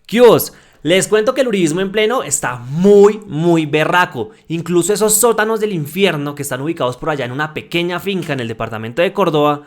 ¿Qué os? Les cuento que el uribismo en pleno está muy berraco. Incluso esos sótanos del infierno que están ubicados por allá en una pequeña finca en el departamento de Córdoba,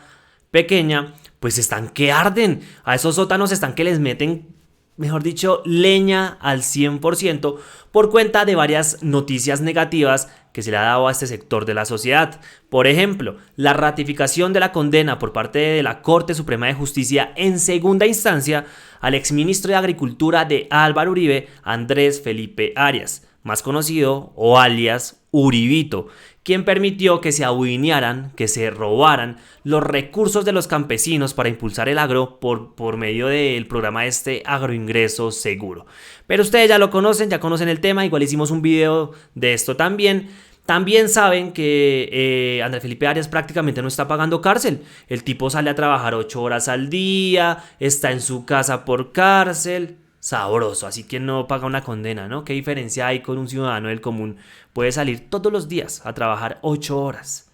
pequeña, pues están que arden. A esos sótanos están que les meten, mejor dicho, leña al 100% por cuenta de varias noticias negativas que se le ha dado a este sector de la sociedad. Por ejemplo, la ratificación de la condena por parte de la Corte Suprema de Justicia en segunda instancia al exministro de Agricultura de Álvaro Uribe, Andrés Felipe Arias, más conocido o alias Uribito, quien permitió que se adueñaran, que se robaran los recursos de los campesinos para impulsar el agro por medio del programa agroingreso seguro. Pero ustedes ya lo conocen, ya conocen el tema, igual hicimos un video de esto también. También saben que Andrés Felipe Arias prácticamente no está pagando cárcel. El tipo sale a trabajar 8 horas al día, está en su casa por cárcel. Sabroso, así que no paga una condena, ¿no? ¿Qué diferencia hay con un ciudadano del común? Puede salir todos los días a trabajar 8 horas.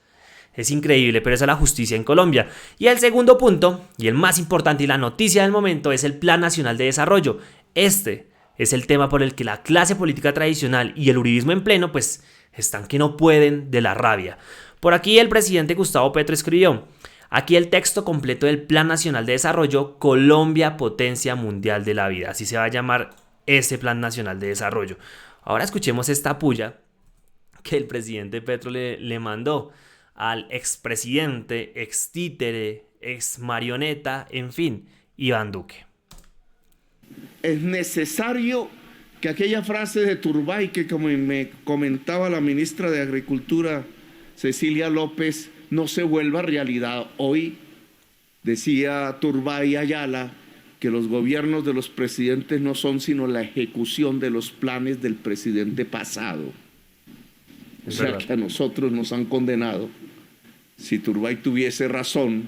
Es increíble, pero esa es la justicia en Colombia. Y el segundo punto, y el más importante y la noticia del momento, es el Plan Nacional de Desarrollo. Este es el tema por el que la clase política tradicional y el uribismo en pleno, pues, están que no pueden de la rabia. Por aquí el presidente Gustavo Petro escribió: aquí el texto completo del Plan Nacional de Desarrollo, Colombia, potencia mundial de la vida. Así se va a llamar ese Plan Nacional de Desarrollo. Ahora escuchemos esta puya que el presidente Petro le mandó al expresidente, ex títere, ex marioneta, en fin, Iván Duque. Es necesario que aquella frase de Turbay que, como me comentaba la ministra de Agricultura, Cecilia López, no se vuelva realidad. Hoy decía Turbay Ayala que los gobiernos de los presidentes no son sino la ejecución de los planes del presidente pasado. O sea que a nosotros nos han condenado, si Turbay tuviese razón,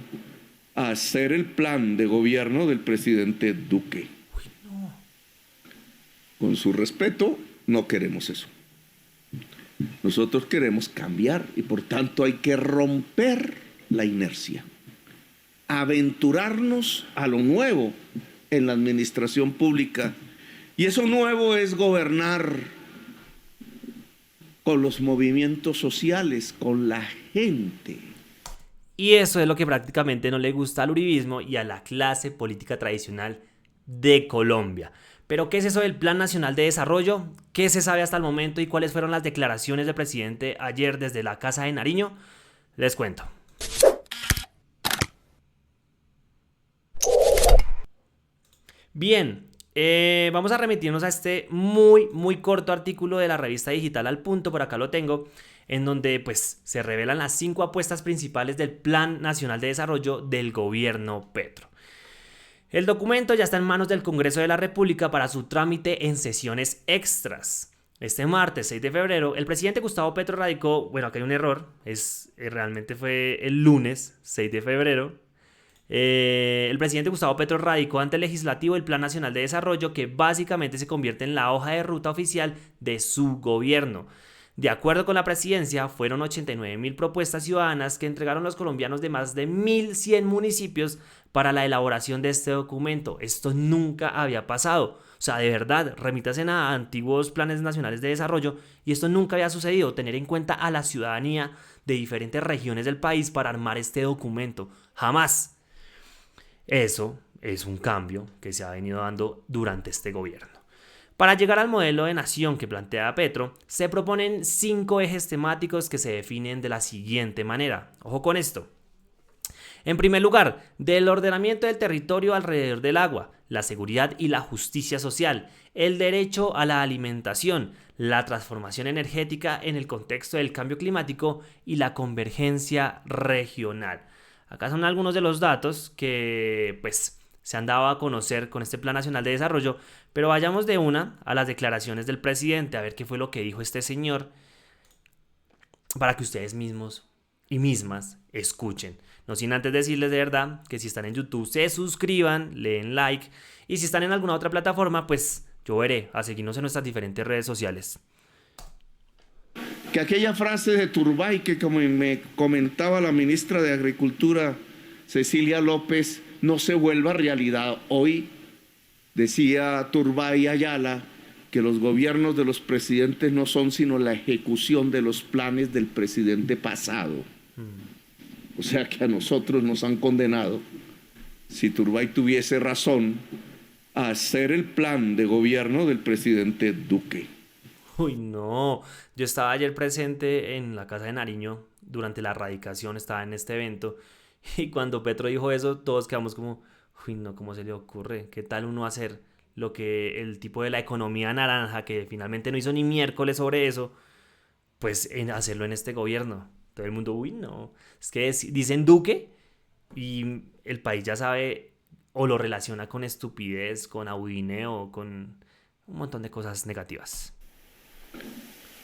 a hacer el plan de gobierno del presidente Duque. Con su respeto, no queremos eso. Nosotros queremos cambiar y por tanto hay que romper la inercia, aventurarnos a lo nuevo en la administración pública. Y eso nuevo es gobernar con los movimientos sociales, con la gente. Y eso es lo que prácticamente no le gusta al uribismo y a la clase política tradicional de Colombia. Pero ¿qué es eso del Plan Nacional de Desarrollo? ¿Qué se sabe hasta el momento y cuáles fueron las declaraciones del presidente ayer desde la Casa de Nariño? Les cuento. Bien, vamos a remitirnos a este muy corto artículo de la revista digital Al Punto, por acá lo tengo, en donde pues se revelan las 5 apuestas principales del Plan Nacional de Desarrollo del gobierno Petro. El documento ya está en manos del Congreso de la República para su trámite en sesiones extras. Este martes 6 de febrero, el presidente Gustavo Petro radicó, bueno, acá hay un error, realmente fue el lunes 6 de febrero. El presidente Gustavo Petro radicó ante el legislativo el Plan Nacional de Desarrollo, que básicamente se convierte en la hoja de ruta oficial de su gobierno. De acuerdo con la presidencia, fueron 89.000 propuestas ciudadanas que entregaron los colombianos de más de 1.100 municipios para la elaboración de este documento. Esto nunca había pasado. O sea, de verdad, remítanse a antiguos planes nacionales de desarrollo y esto nunca había sucedido. Tener en cuenta a la ciudadanía de diferentes regiones del país para armar este documento. Jamás. Eso es un cambio que se ha venido dando durante este gobierno. Para llegar al modelo de nación que plantea Petro, se proponen 5 ejes temáticos que se definen de la siguiente manera. Ojo con esto. En primer lugar, del ordenamiento del territorio alrededor del agua, la seguridad y la justicia social, el derecho a la alimentación, la transformación energética en el contexto del cambio climático y la convergencia regional. Acá son algunos de los datos que pues se han dado a conocer con este Plan Nacional de Desarrollo, pero vayamos de una a las declaraciones del presidente, a ver qué fue lo que dijo este señor, para que ustedes mismos y mismas escuchen. No sin antes decirles de verdad que si están en YouTube se suscriban, le den like, y si están en alguna otra plataforma, pues yo veré a seguirnos en nuestras diferentes redes sociales. Que aquella frase de Turbay que, como me comentaba la ministra de Agricultura, Cecilia López, no se vuelva realidad. Hoy Decía Turbay Ayala que los gobiernos de los presidentes no son sino la ejecución de los planes del presidente pasado. O sea que a nosotros nos han condenado, si Turbay tuviese razón, a hacer el plan de gobierno del presidente Duque. Uy, no. Yo estaba ayer presente en la casa de Nariño durante la erradicación, estaba en este evento. Y cuando Petro dijo eso, todos quedamos como, uy, no, ¿cómo se le ocurre? ¿Qué tal uno hacer lo que el tipo de la economía naranja, que finalmente no hizo ni miércoles sobre eso, pues hacerlo en este gobierno? Todo el mundo, uy, no. Es que dicen Duque y el país ya sabe o lo relaciona con estupidez, con audineo, con un montón de cosas negativas.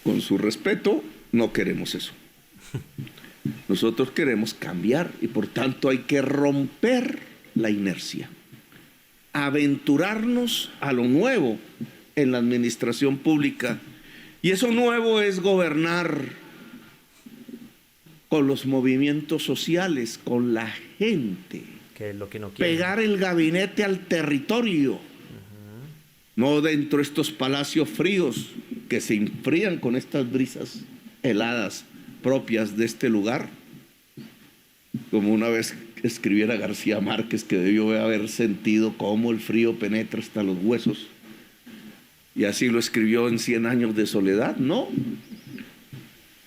Con su respeto, no queremos eso. Nosotros queremos cambiar y por tanto hay que romper la inercia, aventurarnos a lo nuevo en la administración pública. Y eso nuevo es gobernar con los movimientos sociales, con la gente. Que es lo que no quieren. Pegar el gabinete al territorio, no dentro de estos palacios fríos que se enfrían con estas brisas heladas propias de este lugar. Como una vez escribiera García Márquez, que debió haber sentido cómo el frío penetra hasta los huesos. Y así lo escribió en 100 años de soledad. No,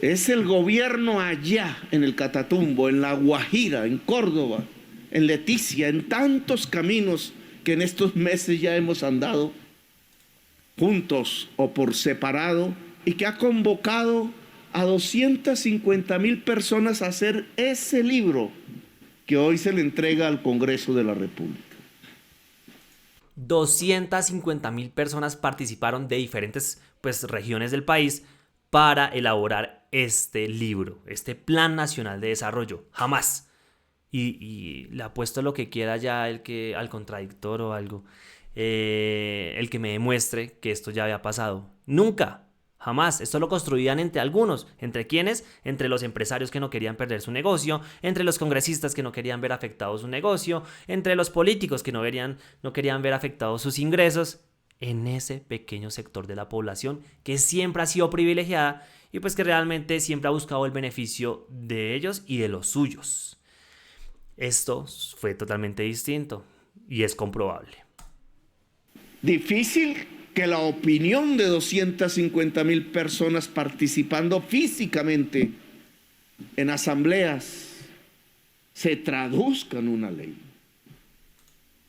es el gobierno allá en el Catatumbo, en La Guajira, en Córdoba, en Leticia, en tantos caminos que en estos meses ya hemos andado juntos o por separado, y que ha convocado a 250,000 personas a hacer ese libro que hoy se le entrega al Congreso de la República. 250,000 personas participaron de diferentes regiones del país para elaborar este libro, este Plan Nacional de Desarrollo. Jamás. Y le apuesto lo que quiera ya al contradictor o algo, el que me demuestre que esto ya había pasado. Nunca, jamás. Esto lo construían entre algunos. ¿Entre quiénes? Entre los empresarios que no querían perder su negocio, entre los congresistas que no querían ver afectado su negocio, entre los políticos que no querían ver afectados sus ingresos, en ese pequeño sector de la población que siempre ha sido privilegiada y pues que realmente siempre ha buscado el beneficio de ellos y de los suyos. Esto fue totalmente distinto y es comprobable. Difícil que la opinión de 250,000 personas participando físicamente en asambleas se traduzca en una ley.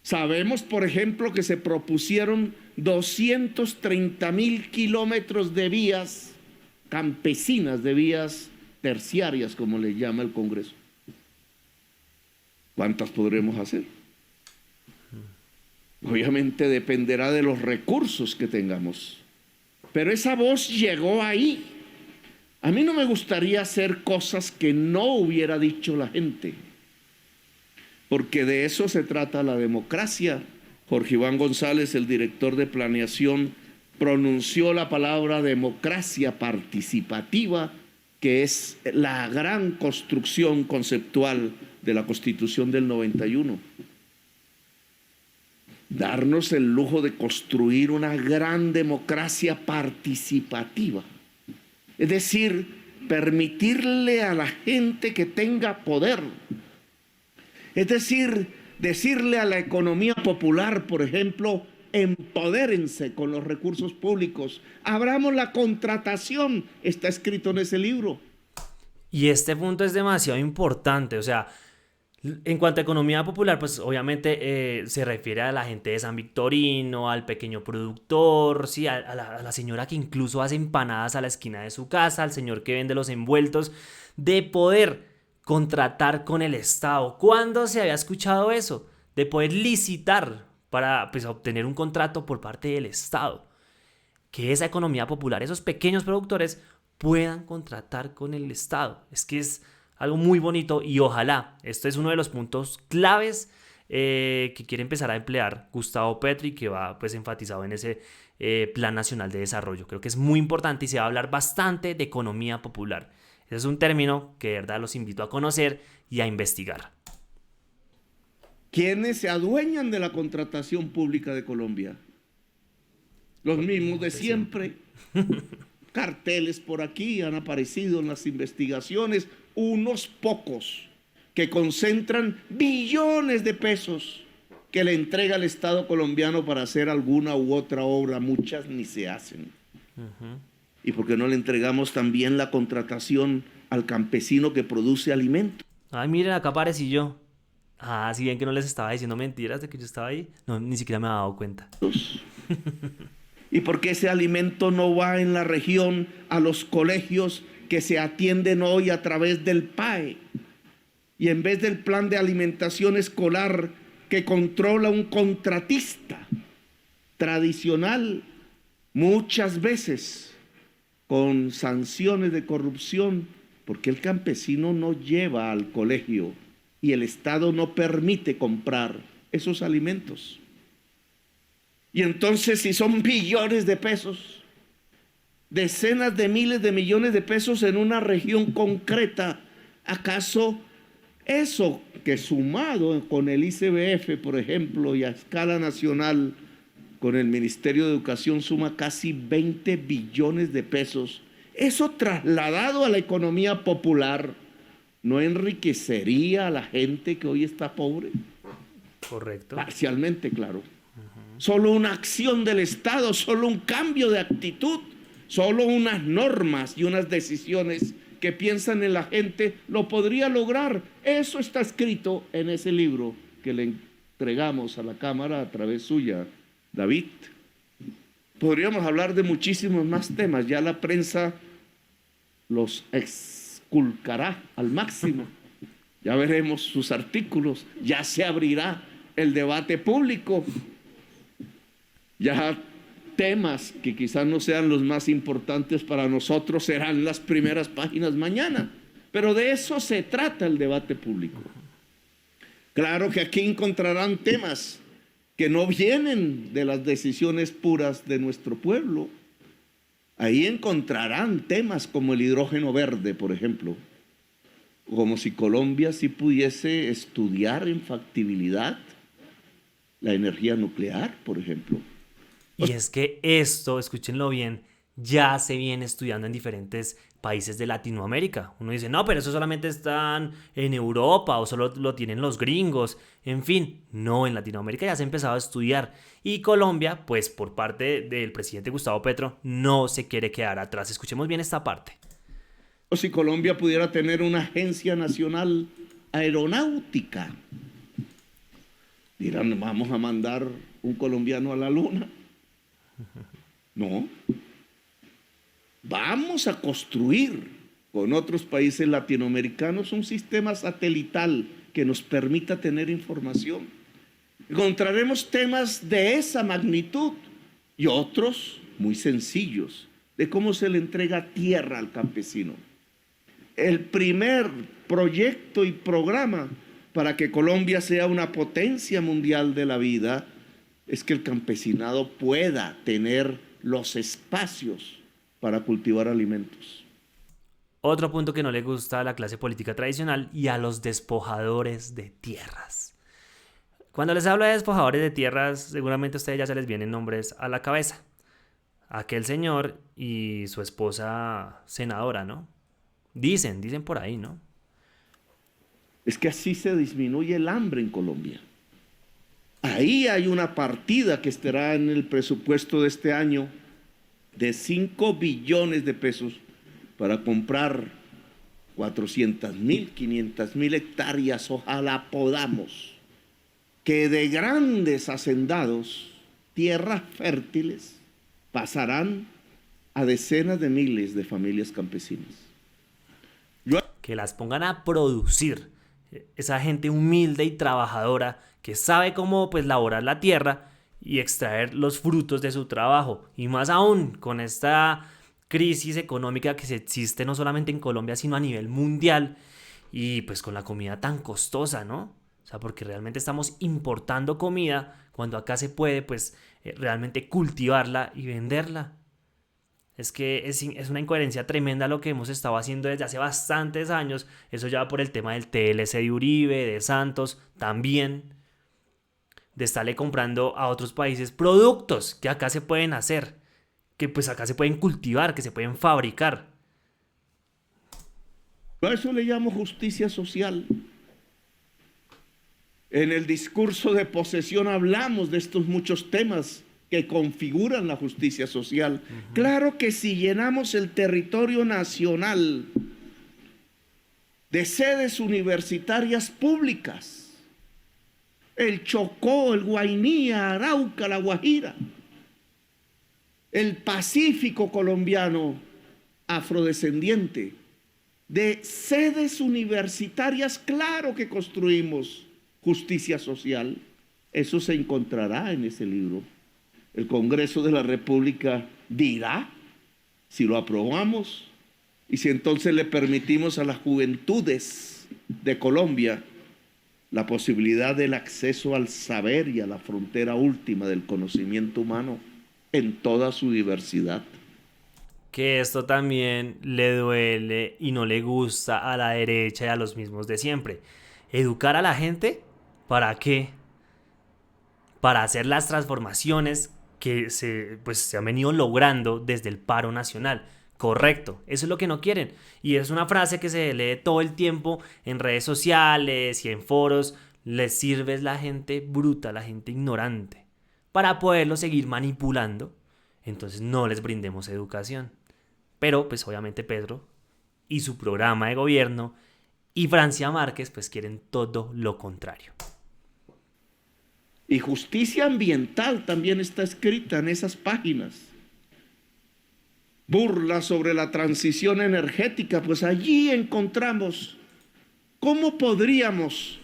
Sabemos, por ejemplo, que se propusieron 230,000 kilómetros de vías campesinas, de vías terciarias, como le llama el Congreso. ¿Cuántas podremos hacer? Obviamente dependerá de los recursos que tengamos. Pero esa voz llegó ahí. A mí no me gustaría hacer cosas que no hubiera dicho la gente, porque de eso se trata la democracia. Jorge Iván González, el director de planeación, pronunció la palabra democracia participativa, que es la gran construcción conceptual de la Constitución del 91. Darnos el lujo de construir una gran democracia participativa. Es decir, permitirle a la gente que tenga poder. Es decir, decirle a la economía popular, por ejemplo, empodérense con los recursos públicos. Abramos la contratación, está escrito en ese libro. Y este punto es demasiado importante, o sea, en cuanto a economía popular, pues obviamente se refiere a la gente de San Victorino, al pequeño productor, sí, a la señora que incluso hace empanadas a la esquina de su casa, al señor que vende los envueltos, de poder contratar con el Estado. ¿Cuándo se había escuchado eso? De poder licitar para obtener un contrato por parte del Estado. Que esa economía popular, esos pequeños productores puedan contratar con el Estado. Es que es algo muy bonito y ojalá, este es uno de los puntos claves que quiere empezar a emplear Gustavo Petro y que va enfatizado en ese Plan Nacional de Desarrollo. Creo que es muy importante y se va a hablar bastante de economía popular. Ese es un término que de verdad los invito a conocer y a investigar. ¿Quiénes se adueñan de la contratación pública de Colombia? Los mismos de siempre. Carteles por aquí han aparecido en las investigaciones, unos pocos que concentran billones de pesos que le entrega el Estado colombiano para hacer alguna u otra obra. Muchas ni se hacen. ¿Y por qué no le entregamos también la contratación al campesino que produce alimentos? Ay, miren, acá aparecí yo. Ah, si bien que no les estaba diciendo mentiras de que yo estaba ahí. No, ni siquiera me había dado cuenta. ¿Y por qué ese alimento no va en la región a los colegios que se atienden hoy a través del PAE? Y en vez del plan de alimentación escolar que controla un contratista tradicional, muchas veces con sanciones de corrupción, porque el campesino no lleva al colegio y el Estado no permite comprar esos alimentos. Y entonces, si son billones de pesos, decenas de miles de millones de pesos en una región concreta, ¿acaso eso que sumado con el ICBF, por ejemplo, y a escala nacional, con el Ministerio de Educación, suma casi 20 billones de pesos? Eso trasladado a la economía popular, ¿no enriquecería a la gente que hoy está pobre? Correcto. Parcialmente, claro. Solo una acción del Estado, solo un cambio de actitud, solo unas normas y unas decisiones que piensan en la gente lo podría lograr. Eso está escrito en ese libro que le entregamos a la Cámara a través suya, David. Podríamos hablar de muchísimos más temas. Ya la prensa los exculcará al máximo. Ya veremos sus artículos. Ya se abrirá el debate público. Ya temas que quizás no sean los más importantes para nosotros serán las primeras páginas mañana. Pero de eso se trata el debate público. Claro que aquí encontrarán temas que no vienen de las decisiones puras de nuestro pueblo. Ahí encontrarán temas como el hidrógeno verde, por ejemplo. Como si Colombia sí pudiese estudiar en factibilidad la energía nuclear, por ejemplo. Y es que esto, escúchenlo bien, ya se viene estudiando en diferentes países de Latinoamérica. Uno dice, no, pero eso solamente están en Europa o solo lo tienen los gringos. En fin, no, en Latinoamérica ya se ha empezado a estudiar. Y Colombia, pues por parte del presidente Gustavo Petro, no se quiere quedar atrás. Escuchemos bien esta parte. Si Colombia pudiera tener una agencia nacional aeronáutica, dirán, vamos a mandar un colombiano a la luna. No. Vamos a construir con otros países latinoamericanos un sistema satelital que nos permita tener información. Encontraremos temas de esa magnitud y otros muy sencillos de cómo se le entrega tierra al campesino. El primer proyecto y programa para que Colombia sea una potencia mundial de la vida es que el campesinado pueda tener los espacios para cultivar alimentos. Otro punto que no le gusta a la clase política tradicional y a los despojadores de tierras. Cuando les hablo de despojadores de tierras, seguramente a ustedes ya se les vienen nombres a la cabeza. Aquel señor y su esposa senadora, ¿no? Dicen por ahí, ¿no? Es que así se disminuye el hambre en Colombia. Ahí hay una partida que estará en el presupuesto de este año de 5 billones de pesos para comprar 400.000, 500.000 hectáreas, ojalá podamos, que de grandes hacendados, tierras fértiles, pasarán a decenas de miles de familias campesinas. Que las pongan a producir. Esa gente humilde y trabajadora que sabe cómo pues laborar la tierra y extraer los frutos de su trabajo. Y más aún con esta crisis económica que existe no solamente en Colombia sino a nivel mundial y pues con la comida tan costosa, ¿no? O sea, porque realmente estamos importando comida cuando acá se puede pues realmente cultivarla y venderla. Es que es una incoherencia tremenda lo que hemos estado haciendo desde hace bastantes años. Eso ya va por el tema del TLC de Uribe, de Santos, también. de estarle comprando a otros países productos que acá se pueden hacer, que pues acá se pueden cultivar, que se pueden fabricar. A eso le llamo justicia social. En el discurso de posesión hablamos de estos muchos temas que configuran la justicia social. Claro que si llenamos el territorio nacional de sedes universitarias públicas, el Chocó, el Guainía, Arauca, la Guajira, el Pacífico colombiano afrodescendiente, de sedes universitarias, claro que construimos justicia social. Eso se encontrará en ese libro. El Congreso de la República dirá si lo aprobamos y si entonces le permitimos a las juventudes de Colombia la posibilidad del acceso al saber y a la frontera última del conocimiento humano en toda su diversidad. Que esto también le duele y no le gusta a la derecha y a los mismos de siempre. ¿Educar a la gente? ¿Para qué? Para hacer las transformaciones que se han venido logrando desde el paro nacional. Correcto, eso es lo que no quieren. Y es una frase que se lee todo el tiempo en redes sociales y en foros. Les sirve la gente bruta, la gente ignorante, para poderlo seguir manipulando. Entonces no les brindemos educación. Pero pues obviamente Pedro y su programa de gobierno y Francia Márquez pues quieren todo lo contrario. Y justicia ambiental también está escrita en esas páginas. Burla sobre la transición energética, pues allí encontramos cómo podríamos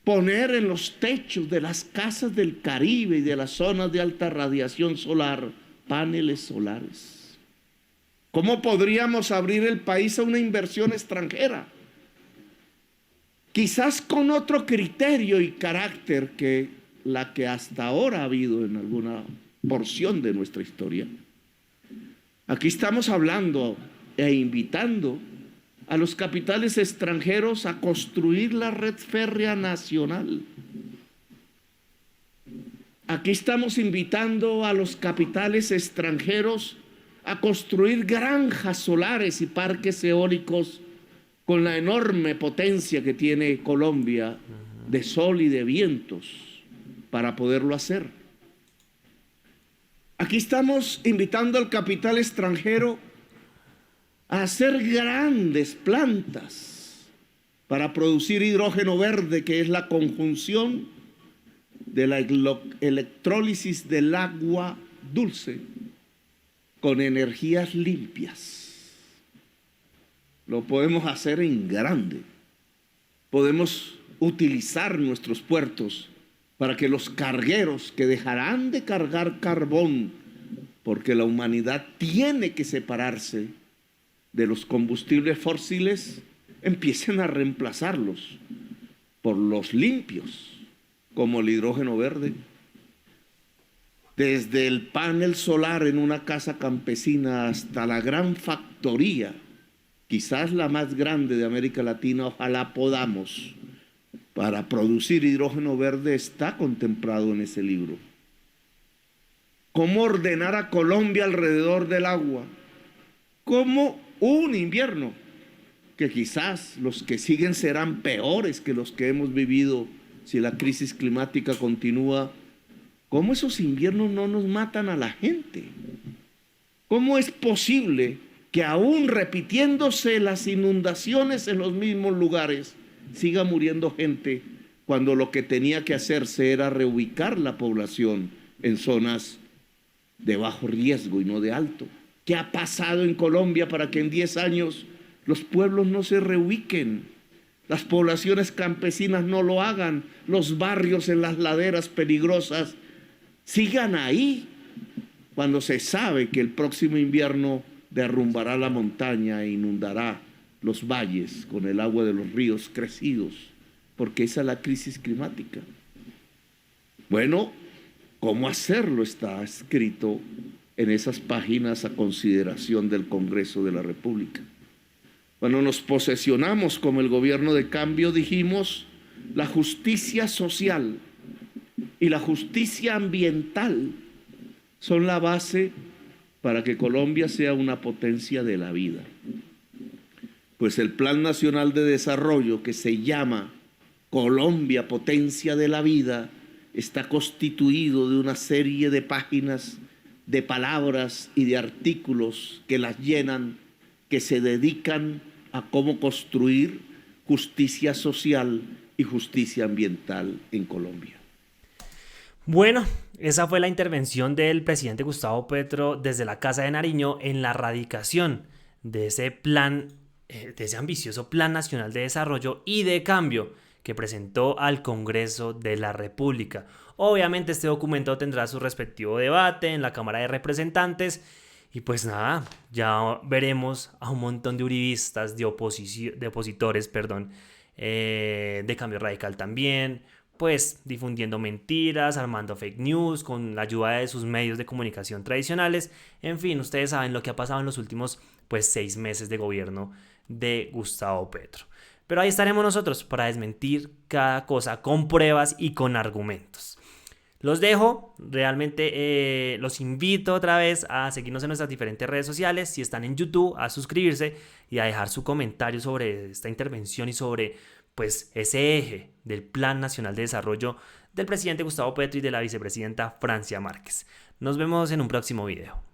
poner en los techos de las casas del Caribe y de las zonas de alta radiación solar paneles solares. ¿Cómo podríamos abrir el país a una inversión extranjera? Quizás con otro criterio y carácter que la que hasta ahora ha habido en alguna porción de nuestra historia. Aquí estamos hablando e invitando a los capitales extranjeros a construir la red férrea nacional. Aquí estamos invitando a los capitales extranjeros a construir granjas solares y parques eólicos con la enorme potencia que tiene Colombia de sol y de vientos para poderlo hacer. Aquí estamos invitando al capital extranjero a hacer grandes plantas para producir hidrógeno verde, que es la conjunción de la electrólisis del agua dulce con energías limpias. Lo podemos hacer en grande. Podemos utilizar nuestros puertos para que los cargueros que dejarán de cargar carbón, porque la humanidad tiene que separarse de los combustibles fósiles, empiecen a reemplazarlos por los limpios, como el hidrógeno verde. Desde el panel solar en una casa campesina hasta la gran factoría, quizás la más grande de América Latina, ojalá podamos, para producir hidrógeno verde, está contemplado en ese libro. ¿Cómo ordenar a Colombia alrededor del agua? ¿Cómo un invierno, que quizás los que siguen serán peores que los que hemos vivido si la crisis climática continúa? ¿Cómo esos inviernos no nos matan a la gente? ¿Cómo es posible que aún repitiéndose las inundaciones en los mismos lugares siga muriendo gente cuando lo que tenía que hacerse era reubicar la población en zonas de bajo riesgo y no de alto? ¿Qué ha pasado en Colombia para que en 10 años los pueblos no se reubiquen? Las poblaciones campesinas no lo hagan, los barrios en las laderas peligrosas sigan ahí, cuando se sabe que el próximo invierno derrumbará la montaña e inundará los valles con el agua de los ríos crecidos, porque esa es la crisis climática. Bueno, ¿cómo hacerlo? Está escrito en esas páginas a consideración del Congreso de la República. Cuando nos posesionamos como el gobierno de cambio, dijimos: la justicia social y la justicia ambiental son la base para que Colombia sea una potencia de la vida. Pues el Plan Nacional de Desarrollo, que se llama Colombia, Potencia de la Vida, está constituido de una serie de páginas, de palabras y de artículos que las llenan, que se dedican a cómo construir justicia social y justicia ambiental en Colombia. Bueno, esa fue la intervención del presidente Gustavo Petro desde la Casa de Nariño en la radicación de ese plan, de ese ambicioso Plan Nacional de Desarrollo y de Cambio que presentó al Congreso de la República. Obviamente este documento tendrá su respectivo debate en la Cámara de Representantes y pues nada, ya veremos a un montón de uribistas, de opositores, de Cambio Radical también, pues difundiendo mentiras, armando fake news con la ayuda de sus medios de comunicación tradicionales. En fin, ustedes saben lo que ha pasado en los últimos 6 meses de gobierno de Gustavo Petro. Pero ahí estaremos nosotros para desmentir cada cosa con pruebas y con argumentos. Los dejo, realmente los invito otra vez a seguirnos en nuestras diferentes redes sociales. Si están en YouTube, a suscribirse y a dejar su comentario sobre esta intervención y sobre ese eje del Plan Nacional de Desarrollo del presidente Gustavo Petro y de la vicepresidenta Francia Márquez. Nos vemos en un próximo video.